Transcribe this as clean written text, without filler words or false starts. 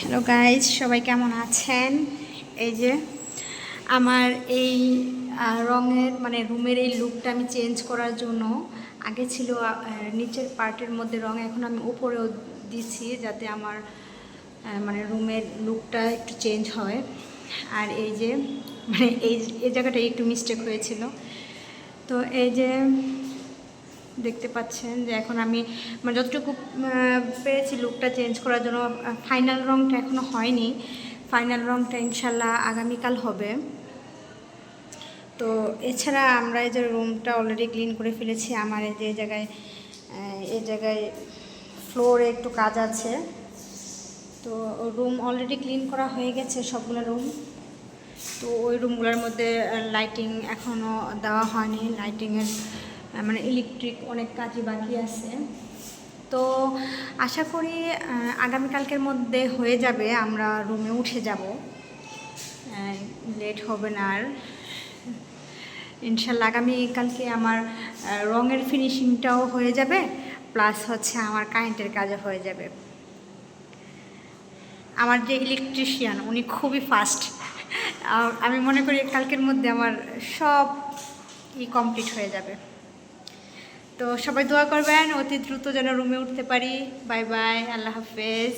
Hello guys, সবাই কেমন আছেন? এই যে আমার এই রঙের মানে রুমের এই লুকটা আমি চেঞ্জ করার জন্য আগে ছিল নিচের পার্টের মধ্যে রঙ, এখন আমি উপরেও দিচ্ছি যাতে আমার মানে রুমের লুকটা একটু চেঞ্জ হয়। আর এই যে মানে এই জায়গাটা একটু মিস্টেক হয়েছিল, তো এই যে দেখতে পাচ্ছেন যে এখন আমি মানে যতটুকু পেরেছি লুকটা চেঞ্জ করার জন্য। ফাইনাল রঙটা এখনও হয়নি, ফাইনাল রঙটা ইনশাল্লাহ আগামীকাল হবে। তো এছাড়া আমরা এই যে রুমটা অলরেডি ক্লিন করে ফেলেছি। আমার এই যে এই জায়গায় ফ্লোরে একটু কাজ আছে, তো রুম অলরেডি ক্লিন করা হয়ে গেছে সবগুলো রুম। তো ওই রুমগুলোর মধ্যে লাইটিং এখনও দেওয়া হয়নি, লাইটিংয়ের মানে ইলেকট্রিক অনেক কাজই বাকি আছে। তো আশা করি আগামীকালকের মধ্যে হয়ে যাবে, আমরা রুমে উঠে যাব, লেট হবে না আর। ইনশাল্লাহ আগামীকালকে আমার রঙের ফিনিশিংটাও হয়ে যাবে, প্লাস হচ্ছে আমার কারেন্টের কাজও হয়ে যাবে। আমার যে ইলেকট্রিশিয়ান উনি খুবই ফাস্ট, আমি মনে করি কালকের মধ্যে আমার সব কমপ্লিট হয়ে যাবে। তো সবাই দোয়া করবেন অতি দ্রুত যেন রুমে উঠতে পারি। বাই বাই, আল্লাহ হাফেজ।